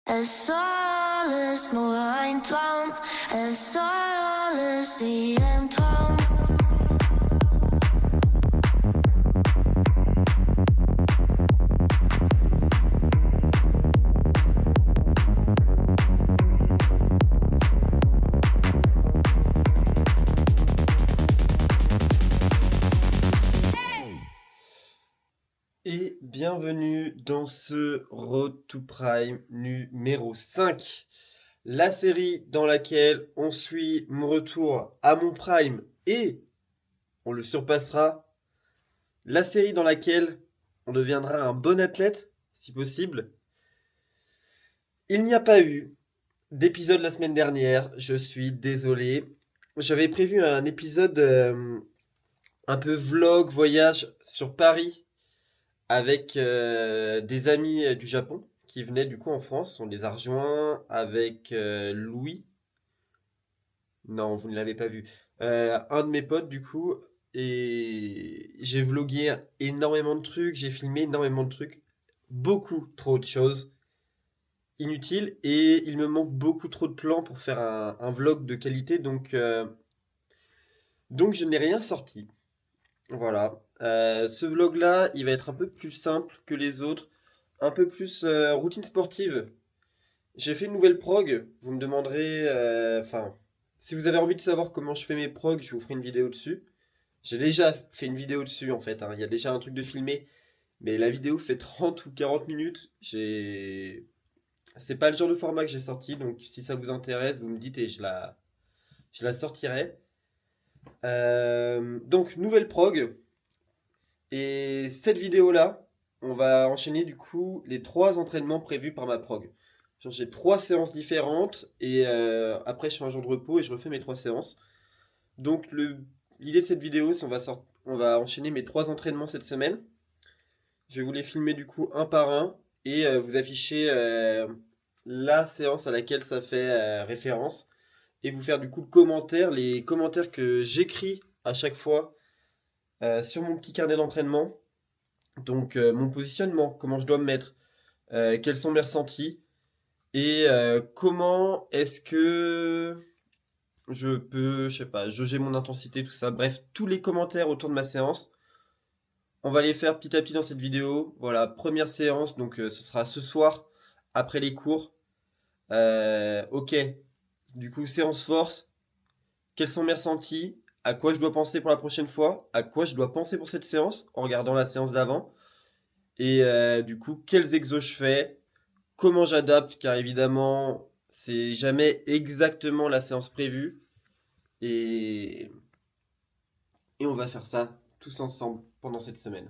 Es soll alles nur ein Traum, es soll alles wie ein Traum. Et bienvenue dans ce Road to Prime numéro 5, la série dans laquelle on suit mon retour à mon prime et on le surpassera, la série dans laquelle on deviendra un bon athlète, si possible. Il n'y a pas eu d'épisode la semaine dernière, je suis désolé. J'avais prévu un épisode un peu vlog, voyage sur Paris, avec des amis du Japon qui venaient du coup en France. On les a rejoints avec Louis. Non, vous ne l'avez pas vu. Un de mes potes du coup. Et j'ai vlogué énormément de trucs, j'ai filmé énormément de trucs. Beaucoup trop de choses inutiles. Et il me manque beaucoup trop de plans pour faire un vlog de qualité. Donc je n'ai rien sorti. Voilà. Ce vlog-là, il va être un peu plus simple que les autres, un peu plus routine sportive. J'ai fait une nouvelle prog. Vous me demanderez, enfin, si vous avez envie de savoir comment je fais mes progs, je vous ferai une vidéo dessus. J'ai déjà fait une vidéo dessus en fait, hein. Il y a déjà un truc de filmé, mais la vidéo fait 30 ou 40 minutes. C'est pas le genre de format que j'ai sorti, donc si ça vous intéresse, vous me dites et je la sortirai. Donc, nouvelle prog. Et cette vidéo-là, on va enchaîner du coup les 3 entraînements prévus par ma prog. Genre, j'ai 3 séances différentes et après je fais un jour de repos et je refais mes 3 séances. Donc l'idée de cette vidéo, c'est on va enchaîner mes 3 entraînements cette semaine. Je vais vous les filmer du coup un par un et vous afficher la séance à laquelle ça fait référence et vous faire du coup les commentaires que j'écris à chaque fois sur mon petit carnet d'entraînement. Donc mon positionnement, comment je dois me mettre, quels sont mes ressentis et comment est-ce que je peux, je sais pas, jauger mon intensité, tout ça. Bref, tous les commentaires autour de ma séance, on va les faire petit à petit dans cette vidéo. Voilà, première séance, donc ce sera ce soir après les cours. Ok, du coup séance force, quels sont mes ressentis, à quoi je dois penser pour la prochaine fois, à quoi je dois penser pour cette séance en regardant la séance d'avant. Et du coup, quels exos je fais, comment j'adapte, car évidemment, c'est jamais exactement la séance prévue. Et, et on va faire ça tous ensemble pendant cette semaine.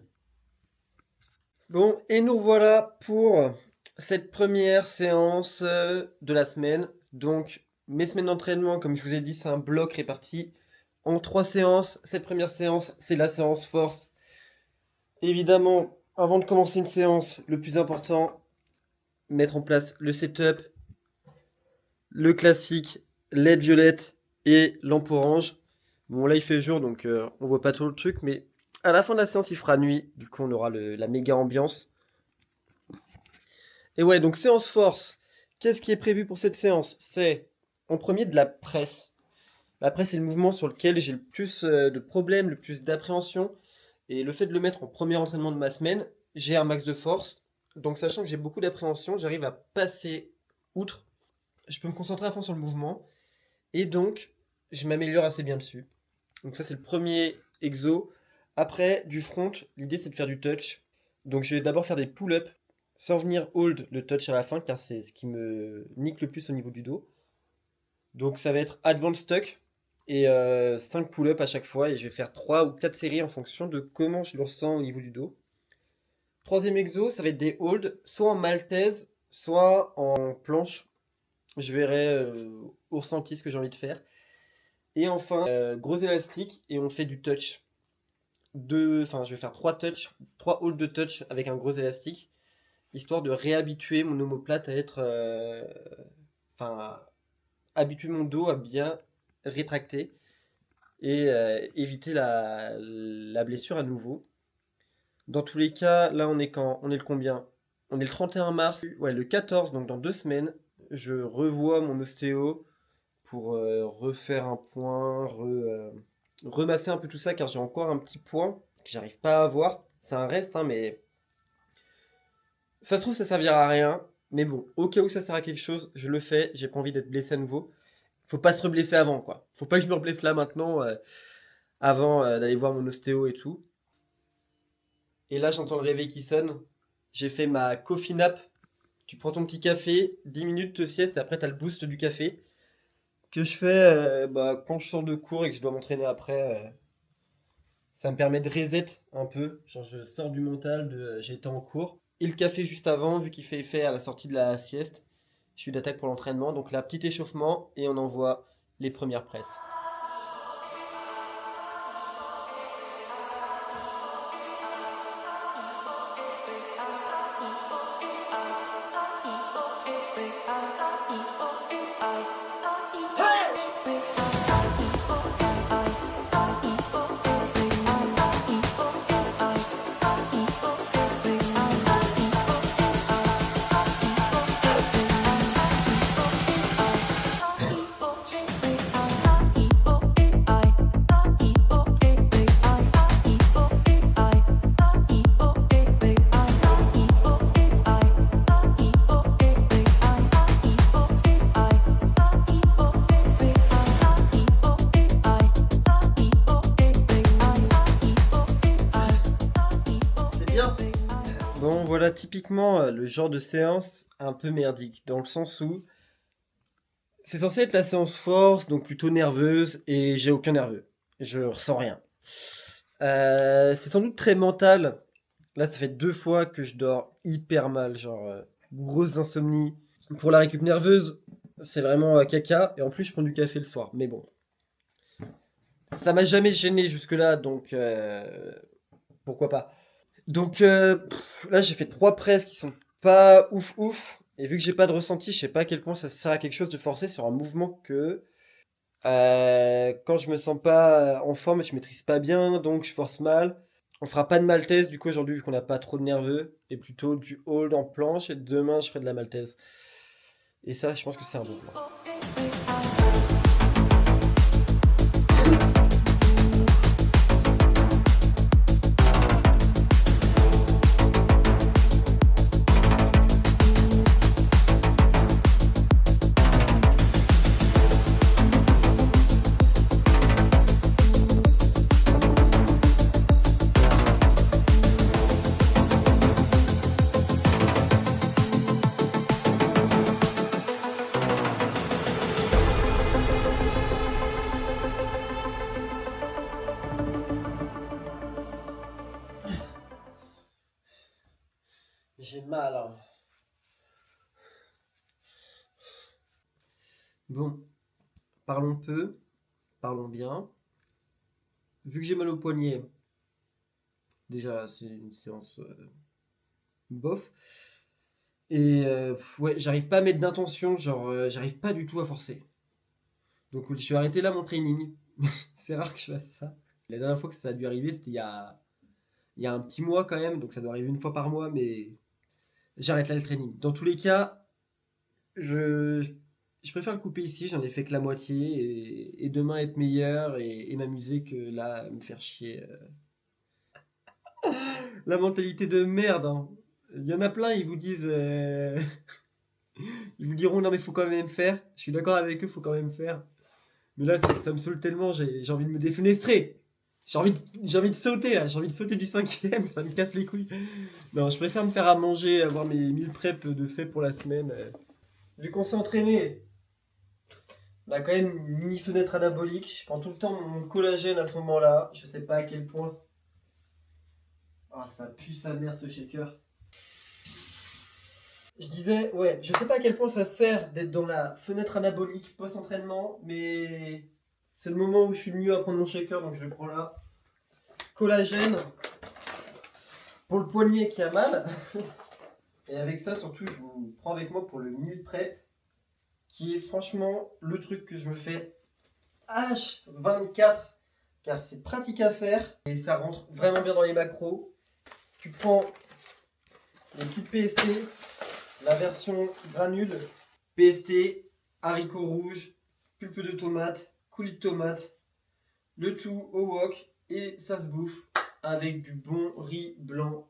Bon, et nous voilà pour cette première séance de la semaine. Donc, mes semaines d'entraînement, comme je vous ai dit, c'est un bloc réparti en 3 séances. Cette première séance, c'est la séance force. Évidemment, avant de commencer une séance, le plus important, mettre en place le setup, le classique, LED violette et lampe orange. Bon, là il fait jour donc on voit pas trop le truc, mais à la fin de la séance il fera nuit, du coup on aura la méga ambiance. Et ouais, donc séance force. Qu'est-ce qui est prévu pour cette séance? C'est en premier de la presse. La presse est le mouvement sur lequel j'ai le plus de problèmes, le plus d'appréhension. Et le fait de le mettre en premier entraînement de ma semaine, j'ai un max de force. Donc sachant que j'ai beaucoup d'appréhension, j'arrive à passer outre. Je peux me concentrer à fond sur le mouvement. Et donc, je m'améliore assez bien dessus. Donc ça, c'est le premier exo. Après, du front, l'idée, c'est de faire du touch. Donc je vais d'abord faire des pull-ups sans venir hold le touch à la fin, car c'est ce qui me nique le plus au niveau du dos. Donc ça va être advanced tuck et 5 pull-ups à chaque fois. Et je vais faire 3 ou 4 séries en fonction de comment je le ressens au niveau du dos. Troisième exo, ça va être des holds, soit en maltaise, soit en planche. Je verrai au ressenti ce que j'ai envie de faire. Et enfin, gros élastique et on fait du touch. Enfin, je vais faire 3 touch, 3 holds de touch avec un gros élastique, histoire de réhabituer mon omoplate à être, enfin, habituer mon dos à bien rétracter et éviter la blessure à nouveau. Dans tous les cas, là on est le combien? On est le 31 mars. Ouais, le 14, donc dans 2 semaines, je revois mon ostéo pour refaire un point, remasser un peu tout ça, car j'ai encore un petit point que j'arrive pas à avoir. C'est un reste, hein, mais ça se trouve, ça servira à rien. Mais bon, au cas où ça sert à quelque chose, je le fais. J'ai pas envie d'être blessé à nouveau. Faut pas se reblesser avant, quoi. Faut pas que je me reblesse là maintenant, avant d'aller voir mon ostéo et tout. Et là, j'entends le réveil qui sonne. J'ai fait ma coffee nap. Tu prends ton petit café, 10 minutes de sieste, et après, t'as le boost du café. Que je fais quand je sors de cours et que je dois m'entraîner après. Ça me permet de reset un peu. Genre, je sors du mental de j'étais en cours. Et le café juste avant, vu qu'il fait effet à la sortie de la sieste. Je suis d'attaque pour l'entraînement. Donc là, petit échauffement et on envoie les premières presses. C'est bien. Bon, voilà typiquement le genre de séance un peu merdique, dans le sens où c'est censé être la séance force, donc plutôt nerveuse, et j'ai aucun nerveux. Je ressens rien. C'est sans doute très mental. Là, ça fait 2 fois que je dors hyper mal, genre grosse insomnie. Pour la récup nerveuse, c'est vraiment caca, et en plus je prends du café le soir. Mais bon, ça m'a jamais gêné jusque-là, donc pourquoi pas. Donc là, j'ai fait 3 presses qui sont pas ouf ouf. Et vu que j'ai pas de ressenti, je sais pas à quel point ça sert à quelque chose de forcer sur un mouvement que quand je me sens pas en forme, je maîtrise pas bien, donc je force mal. On fera pas de maltaise du coup aujourd'hui vu qu'on n'a pas trop de nerveux, et plutôt du hold en planche. Et demain, je ferai de la maltaise. Et ça, je pense que c'est un bon plan. J'ai mal, hein. Bon, parlons peu, parlons bien. Vu que j'ai mal au poignet, déjà c'est une séance bof. Et ouais, j'arrive pas à mettre d'intention, genre j'arrive pas du tout à forcer. Donc je vais arrêter là mon training. C'est rare que je fasse ça. La dernière fois que ça a dû arriver, c'était il y a un petit mois quand même, donc ça doit arriver 1 fois par mois, mais j'arrête là le training. Dans tous les cas, je préfère le couper ici, j'en ai fait que la moitié, et demain être meilleur et m'amuser que là, me faire chier. La mentalité de merde, hein. Il y en a plein, ils vous disent... ils vous diront non mais faut quand même faire. Je suis d'accord avec eux, faut quand même faire. Mais là, ça me saoule tellement, j'ai envie de me défenestrer. J'ai envie de sauter là, j'ai envie de sauter du 5ème, ça me casse les couilles. Non, je préfère me faire à manger, avoir mes 1000 preps de fait pour la semaine. Vu qu'on s'est entraîné, on a quand même une mini fenêtre anabolique. Je prends tout le temps mon collagène à ce moment-là. Je sais pas à quel point. Ah, ça pue sa mère ce shaker. Je disais, ouais, je sais pas à quel point ça sert d'être dans la fenêtre anabolique post-entraînement, mais c'est le moment où je suis le mieux à prendre mon shaker, donc je le prends là. Collagène pour le poignet qui a mal. Et avec ça, surtout, je vous prends avec moi pour le meal prep, qui est franchement le truc que je me fais H24, car c'est pratique à faire et ça rentre vraiment bien dans les macros. Tu prends les petites PST, la version granule, PST, haricots rouges, pulpe de tomate, coulis de tomate, le tout au wok et ça se bouffe avec du bon riz blanc.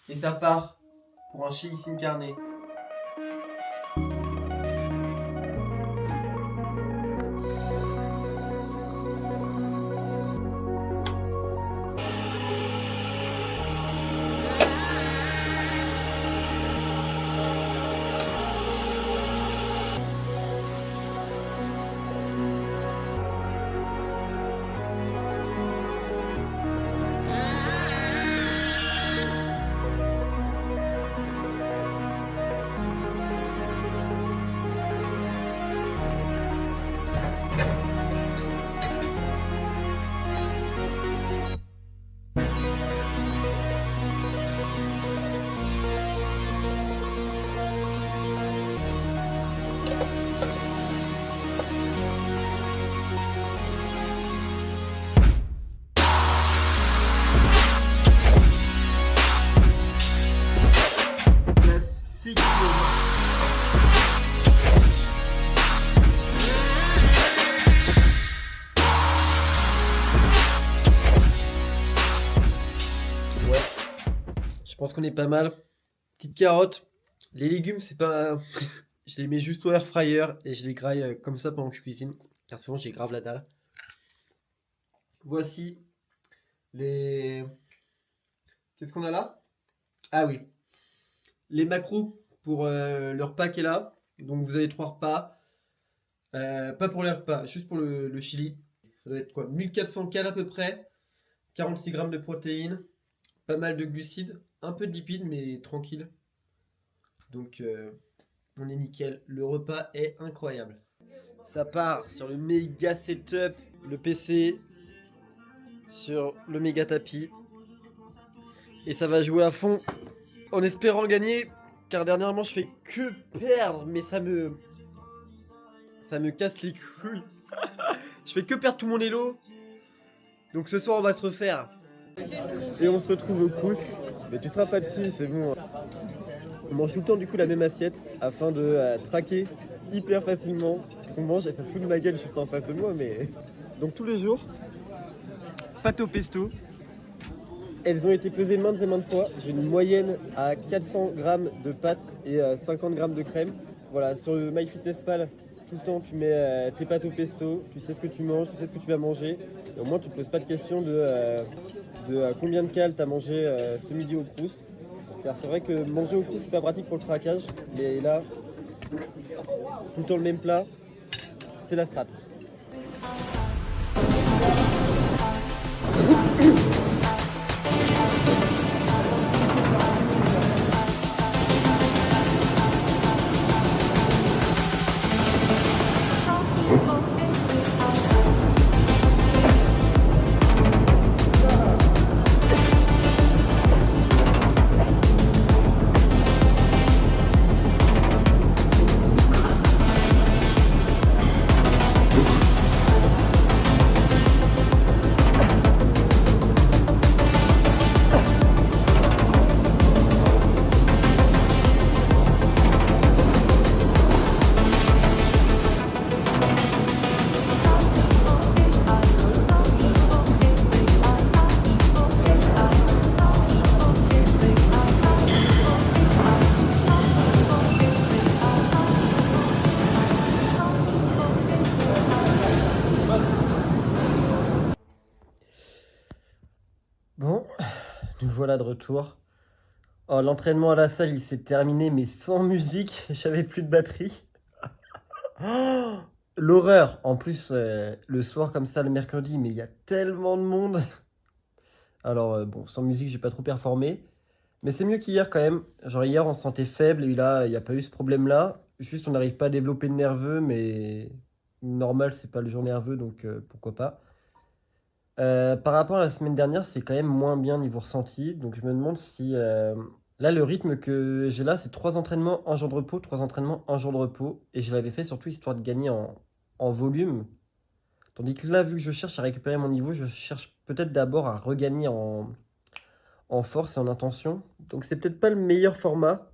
Et ça part pour un chili sin carne. Classique. Ouais, je pense qu'on est pas mal. Petite carotte. Les légumes, c'est pas. Je les mets juste au air fryer et je les graille comme ça pendant que je cuisine. Car souvent, j'ai grave la dalle. Voici les. Qu'est-ce qu'on a là? Ah oui, les macros pour le repas qui est là. Donc vous avez 3 repas. Pas pour les repas, juste pour le chili. Ça doit être quoi? 1400 cal à peu près. 46 grammes de protéines. Pas mal de glucides. Un peu de lipides, mais tranquille. Donc on est nickel. Le repas est incroyable. Ça part sur le méga setup. Le PC sur le méga tapis. Et ça va jouer à fond en espérant gagner. Car dernièrement je fais que perdre. Mais ça me casse les couilles. Je fais que perdre tout mon élo. Donc ce soir on va se refaire. Et on se retrouve au Crous. Mais tu seras pas dessus, c'est bon. On mange tout le temps du coup la même assiette afin de traquer hyper facilement ce qu'on mange. Et ça se fout de ma gueule juste en face de moi. Mais donc tous les jours, pâte au pesto. Elles ont été pesées maintes et maintes fois. J'ai une moyenne à 400 grammes de pâte et 50 grammes de crème. Voilà, sur le MyFitnessPal, tout le temps tu mets tes pâtes au pesto, tu sais ce que tu manges, tu sais ce que tu vas manger. Et au moins tu ne te poses pas de question de combien de cales tu as mangé ce midi au Crous. Car c'est vrai que manger au Crous c'est pas pratique pour le craquage. Mais là, tout le temps le même plat, c'est la strat. Bon, nous voilà de retour. Oh, l'entraînement à la salle, il s'est terminé, mais sans musique. J'avais plus de batterie. Oh, l'horreur. En plus, le soir comme ça, le mercredi, mais il y a tellement de monde. Alors, bon, sans musique, j'ai pas trop performé. Mais c'est mieux qu'hier quand même. Genre, hier, on se sentait faible et là, il n'y a pas eu ce problème-là. Juste, on n'arrive pas à développer de nerveux, mais normal, c'est pas le jour nerveux, donc pourquoi pas. Par rapport à la semaine dernière, c'est quand même moins bien niveau ressenti. Donc je me demande si... Là, le rythme que j'ai là, c'est 3 entraînements, un jour de repos, 3 entraînements, un jour de repos. Et je l'avais fait surtout histoire de gagner en volume. Tandis que là, vu que je cherche à récupérer mon niveau, je cherche peut-être d'abord à regagner en force et en intention. Donc c'est peut-être pas le meilleur format.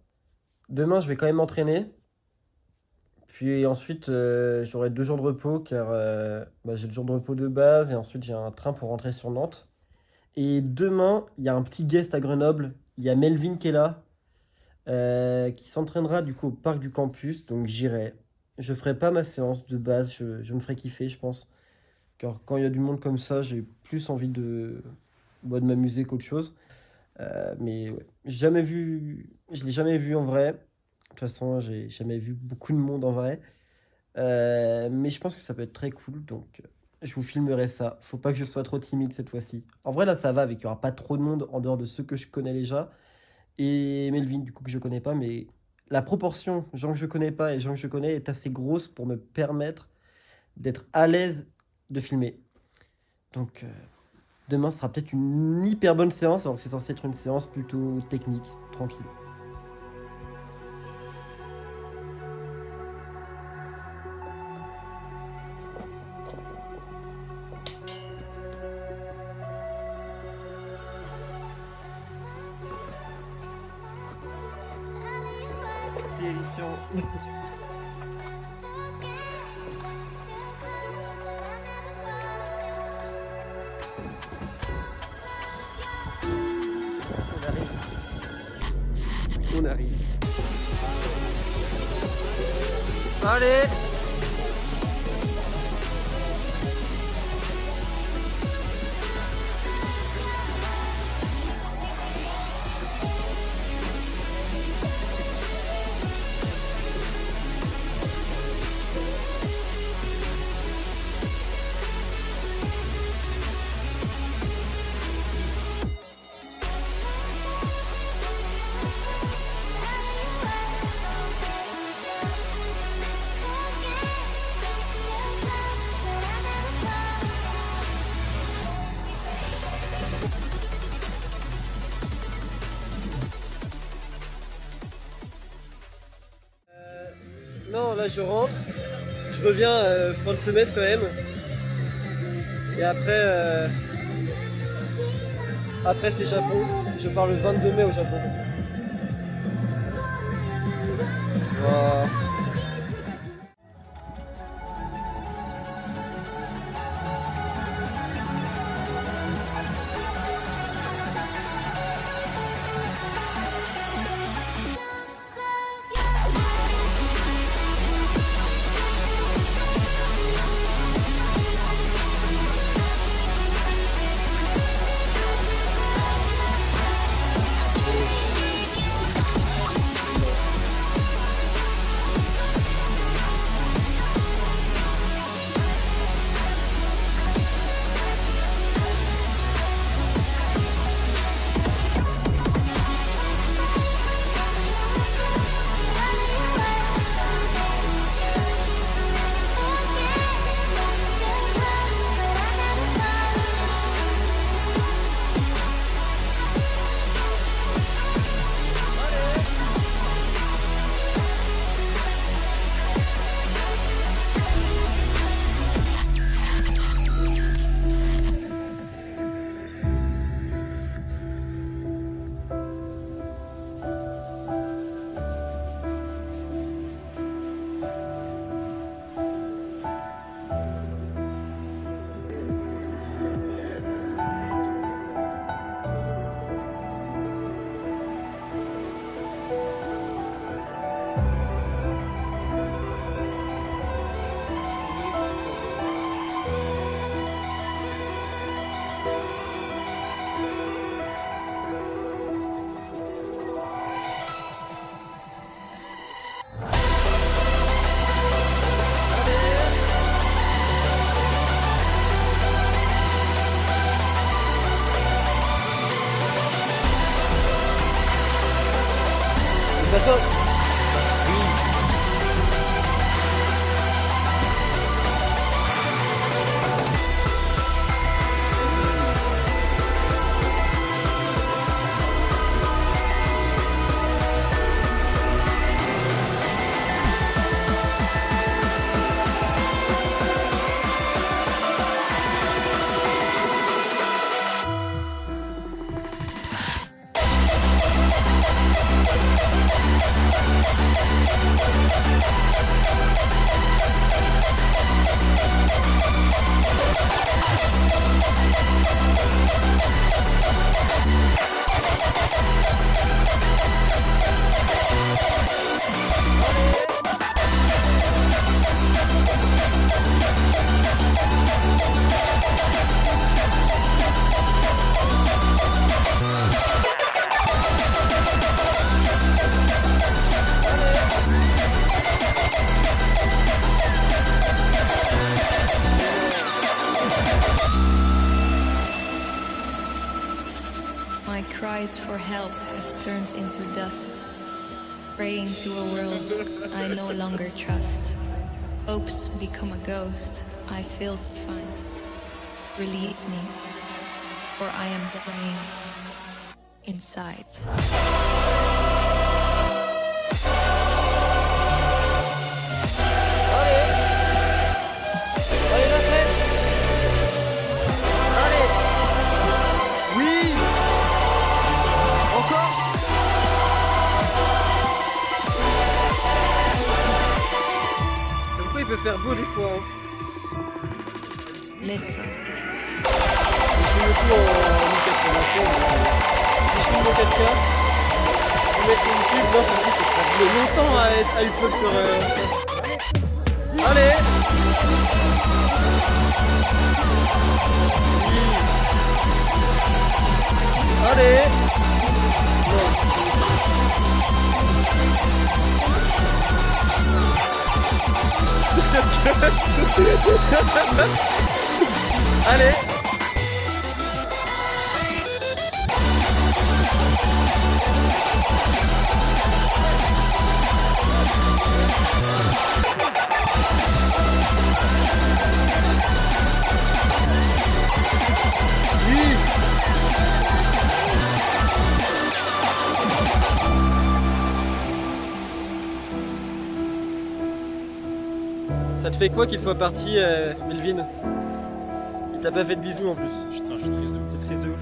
Demain, je vais quand même m'entraîner. Puis ensuite, j'aurai 2 jours de repos car j'ai le jour de repos de base et ensuite j'ai un train pour rentrer sur Nantes. Et demain, il y a un petit guest à Grenoble. Il y a Melvin qui est là, qui s'entraînera du coup au parc du campus. Donc j'irai. Je ferai pas ma séance de base. Je me ferai kiffer, je pense. Car quand il y a du monde comme ça, j'ai plus envie de m'amuser qu'autre chose. Mais ouais, je l'ai jamais vu en vrai. De toute façon, j'ai jamais vu beaucoup de monde en vrai. Mais je pense que ça peut être très cool, donc je vous filmerai ça. Faut pas que je sois trop timide cette fois-ci. En vrai, là, ça va, avec il y aura pas trop de monde en dehors de ceux que je connais déjà. Et Melvin, du coup, que je connais pas, mais la proportion gens que je connais pas et gens que je connais est assez grosse pour me permettre d'être à l'aise de filmer. Donc, demain sera peut-être une hyper bonne séance, alors que c'est censé être une séance plutôt technique, tranquille. Terrifiant. On arrive. On arrive. Allez! Non, là je rentre. Je reviens fin de semestre quand même. Et après c'est Japon. Je pars le 22 mai au Japon. Voilà. cries for help have turned into dust, praying to a world I no longer trust. Hopes become a ghost I fail to find. Release me, for I am dying inside. Allez, la fête. Allez. Oui. Encore. Comme quoi il peut faire beau des fois. Hein. Listen. Je fais le coup en 1096. Si je filme le 4K, je vais mettre sur YouTube. Non, ça sera longtemps à upload sur ça. Allez. Oui. Allez. Non. Allez. Oui. Ça te fait quoi qu'il soit parti, Melvin? Il t'a pas fait de bisous en plus. Putain, je suis triste de ouf. C'est triste de ouf.